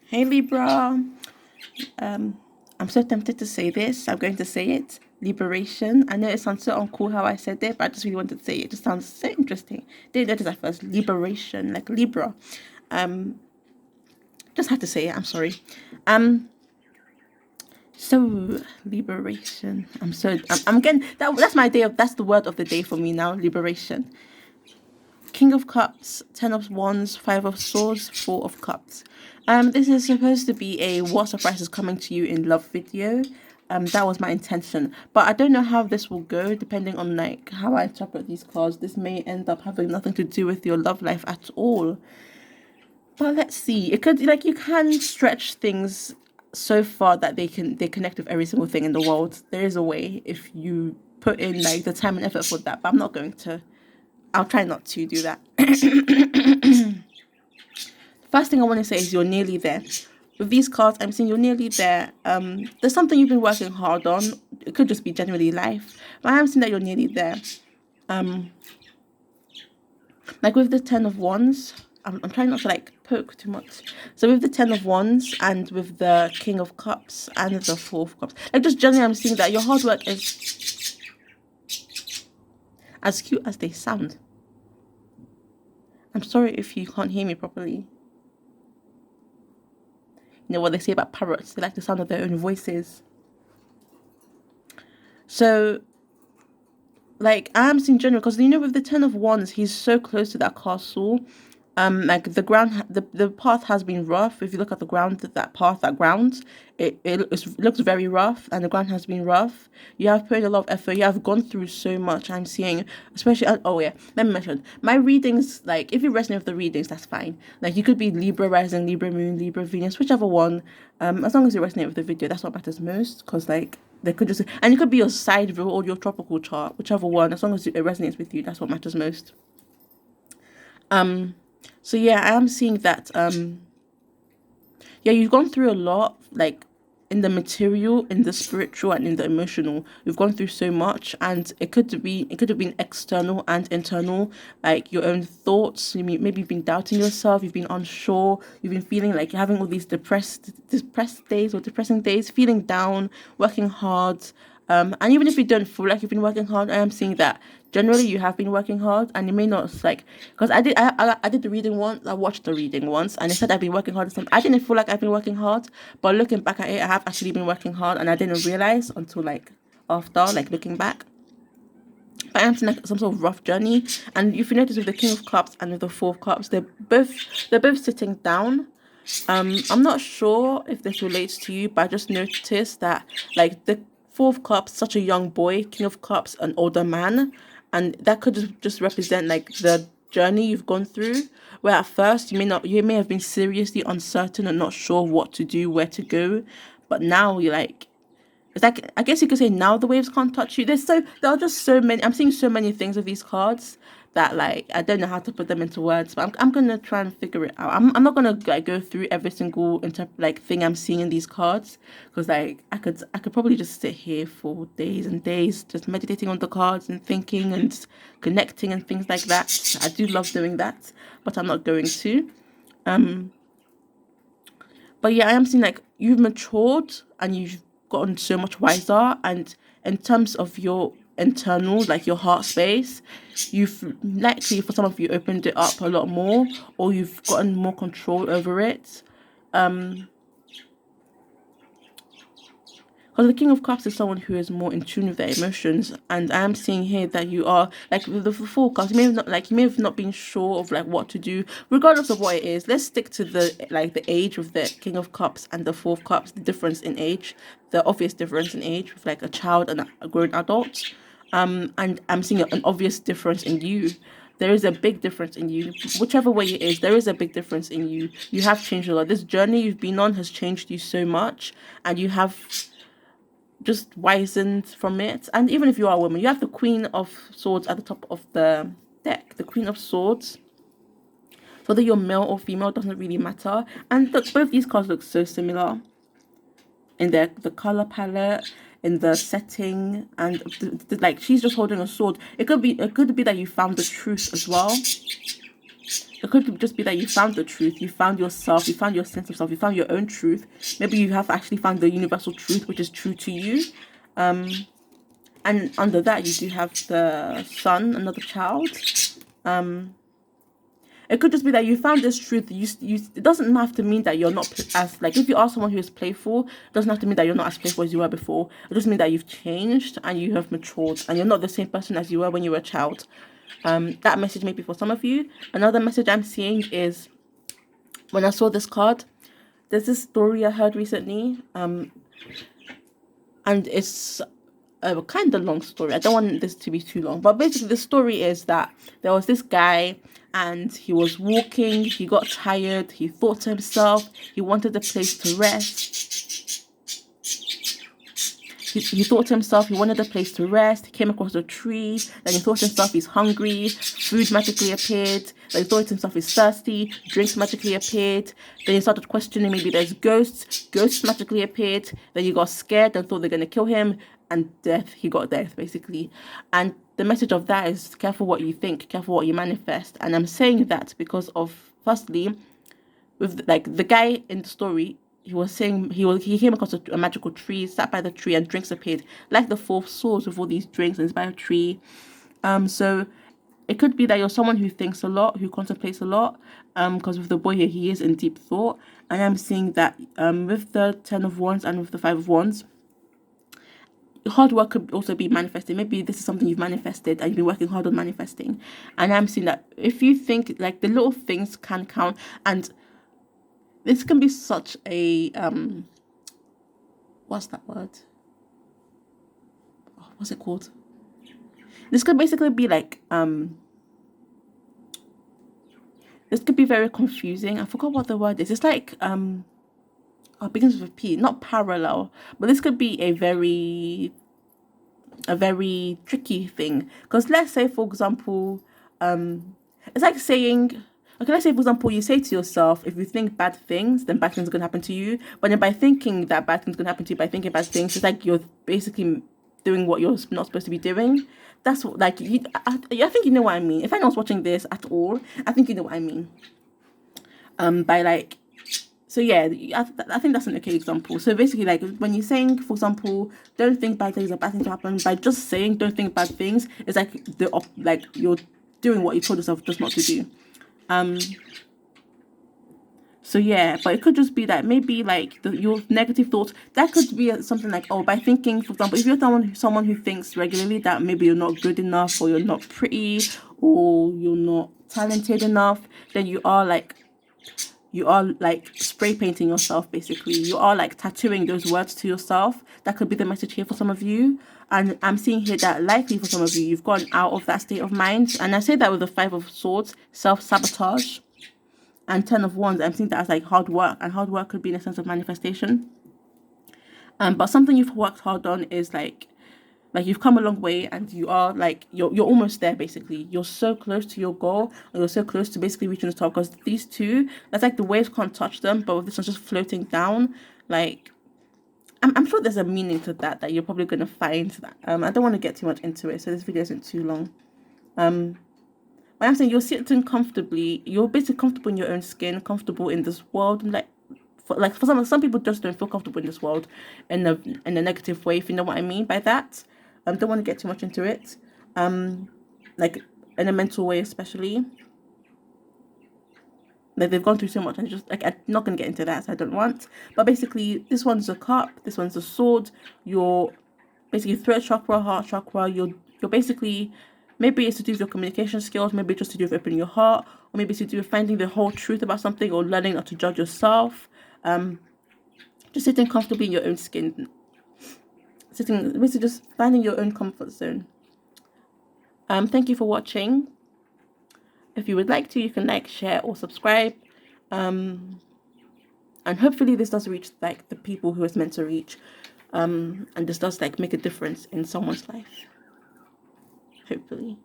Hey Libra, I'm so tempted to say this. I'm going to say it. Liberation. I know it sounds so uncool how I said it, but I just really wanted to say it. It just sounds so interesting. Didn't notice at first. Liberation, like Libra. Um, just had to say it. I'm sorry. Um, so liberation. I'm getting that's my day of that's the word of the day for me now. Liberation. King of Cups, Ten of Wands, Five of Swords, Four of Cups. This is supposed to be a what surprise is coming to you in love video. That was my intention, but I don't know how this will go depending on like how I interpret these cards. This may end up having nothing to do with your love life at all. But let's see. It could like you can stretch things so far that they connect with every single thing in the world. There is a way if you put in like the time and effort for that, but I'm not going to. I'll try not to do that. First thing I want to say is you're nearly there. With these cards, I'm saying you're nearly there. There's something you've been working hard on. It could just be generally life, but I am seeing that you're nearly there. Like with the Ten of Wands, I'm trying not to like poke too much. So with the Ten of Wands and with the King of Cups and the Four of Cups, like just generally, I'm seeing that your hard work is as cute as they sound. I'm sorry if you can't hear me properly. You know what they say about parrots, they like the sound of their own voices. So like I'm seeing general because you know with the Ten of Wands he's so close to that castle. Like the ground the path has been rough. If you look at the ground, that ground, it looks very rough, and the ground has been rough. You have put in a lot of effort, you have gone through so much. I'm seeing, especially, oh yeah, let me mention my readings. Like if you resonate with the readings, that's fine. Like you could be Libra rising, Libra moon, Libra Venus, whichever one. As long as you resonate with the video, that's what matters most. Because like they could just, and it could be your sidereal or your tropical chart, whichever one. As long as it resonates with you, that's what matters most. So yeah, I am seeing that yeah, you've gone through a lot, like in the material, in the spiritual, and in the emotional. You've gone through so much, and it could have been external and internal, like your own thoughts. Maybe you've been doubting yourself, you've been unsure, you've been feeling like you're having all these depressed days or depressing days, feeling down, working hard. And even if you don't feel like you've been working hard, I am seeing that generally you have been working hard, and you may not like because I did the reading once. I watched the reading once, and it said I've been working hard. I didn't feel like I've been working hard, but looking back at it, I have actually been working hard, and I didn't realize until like after, like looking back. But I'm seeing like some sort of rough journey, and if you notice with the King of Cups and with the Four of Cups, they're both sitting down. I'm not sure if this relates to you, but I just noticed that like the Four of Cups, such a young boy, King of Cups, an older man, and that could just represent like the journey you've gone through. Where at first you may have been seriously uncertain and not sure what to do, where to go, but now you're like it's like I guess you could say now the waves can't touch you. There are just so many. I'm seeing so many things with these cards that like I don't know how to put them into words, but I'm gonna try and figure it out. I'm not gonna like go through every single like thing I'm seeing in these cards because like I could probably just sit here for days and days just meditating on the cards and thinking and connecting and things like that. I do love doing that, but I'm not going to. But yeah, I am seeing like you've matured and you've gotten so much wiser. And in terms of your internal, like your heart space, you've likely for some of you opened it up a lot more, or you've gotten more control over it. Because the King of Cups is someone who is more in tune with their emotions, and I am seeing here that you are like with the Four Cups. You may have not been sure of like what to do, regardless of what it is. Let's stick to the age with the King of Cups and the Four of Cups. The difference in age, the obvious difference in age with like a child and a grown adult. And I'm seeing an obvious difference in you. There is a big difference in you. Whichever way it is, there is a big difference in you. You have changed a lot. This journey you've been on has changed you so much, and you have just wizened from it. And even if you are a woman, you have the Queen of Swords at the top of the deck. The Queen of Swords. Whether you're male or female doesn't really matter. And both these cards look so similar in the color palette, in the setting, and like she's just holding a sword. It could be that you found the truth as well. It could just be that you found the truth, you found yourself, you found your sense of self, you found your own truth. Maybe you have actually found the universal truth, which is true to you. And under that, you do have the Sun, another child. It could just be that you found this truth. It doesn't have to mean that you're not as, like, if you are someone who is playful, it doesn't have to mean that you're not as playful as you were before. It just means that you've changed and you have matured and you're not the same person as you were when you were a child. That message may be for some of you. Another message I'm seeing is, when I saw this card, there's this story I heard recently, and it's a kind of long story. I don't want this to be too long, but basically the story is that there was this guy and he was walking, he got tired, he thought to himself, he wanted a place to rest. He thought to himself, he wanted a place to rest. He came across a tree. Then he thought to himself, he's hungry. Food magically appeared. Then he thought to himself, he's thirsty. Drinks magically appeared. Then he started questioning, maybe there's ghosts. Ghosts magically appeared. Then he got scared and thought they're going to kill him. And death, he got death, basically. And the message of that is, careful what you think, careful what you manifest. And I'm saying that because of, firstly, with like the guy in the story, he was saying he came across a magical tree, sat by the tree, and drinks appeared, like the four swords with all these drinks, and it's by a tree. So it could be that you're someone who thinks a lot, who contemplates a lot, because with the boy here, he is in deep thought. And I'm seeing that with the 10 of Wands and with the 5 of Wands, hard work could also be manifested. Maybe this is something you've manifested and you've been working hard on manifesting. And I'm seeing that if you think like the little things can count, and this can be such a what's that word? What's it called? This could basically be like this could be very confusing. I forgot what the word is. It's like it begins with a P, not parallel, but this could be a very tricky thing. Because let's say, for example, it's like saying, okay, let's say, for example, you say to yourself, if you think bad things, then bad things are going to happen to you. But then by thinking that bad things are going to happen to you, by thinking bad things, it's like you're basically doing what you're not supposed to be doing. That's what, like, I think you know what I mean. If anyone's watching this at all, I think you know what I mean. By like, so yeah, I think that's an okay example. So basically, like, when you're saying, for example, don't think bad things or bad things happen, by just saying don't think bad things, it's like like you're doing what you told yourself just not to do. So yeah, but it could just be that maybe like your negative thoughts, that could be something like, oh, by thinking, for example, if you're someone who thinks regularly that maybe you're not good enough, or you're not pretty, or you're not talented enough, then you are like spray painting yourself, basically. You are like tattooing those words to yourself. That could be the message here for some of you. And I'm seeing here that likely for some of you, you've gone out of that state of mind. And I say that with the 5 of Swords, self-sabotage. And 10 of Wands, I'm seeing that as like hard work. And hard work could be in a sense of manifestation. But something you've worked hard on is like you've come a long way, and you are like you're almost there, basically. You're so close to your goal, and you're so close to basically reaching the top, because these two, that's like the waves can't touch them, but with this one's just floating down. Like I'm sure there's a meaning to that you're probably going to find. That I don't want to get too much into it, so this video isn't too long. But I'm saying you're sitting comfortably, you're basically comfortable in your own skin, comfortable in this world. And for some people just don't feel comfortable in this world in a negative way, if you know what I mean by that. Don't want to get too much into it, like in a mental way, especially. Like they've gone through so much, and just like I'm not gonna get into that, so I don't want. But basically, this one's a cup, this one's a sword. You're basically throat chakra, heart chakra. You're basically, maybe it's to do with your communication skills, maybe just to do with opening your heart, or maybe it's to do with finding the whole truth about something, or learning not to judge yourself. Just sitting comfortably in your own skin. Basically just finding your own comfort zone. Thank you for watching. If you would like to, you can like, share, or subscribe. And hopefully this does reach like the people who it's meant to reach. And this does like make a difference in someone's life. Hopefully.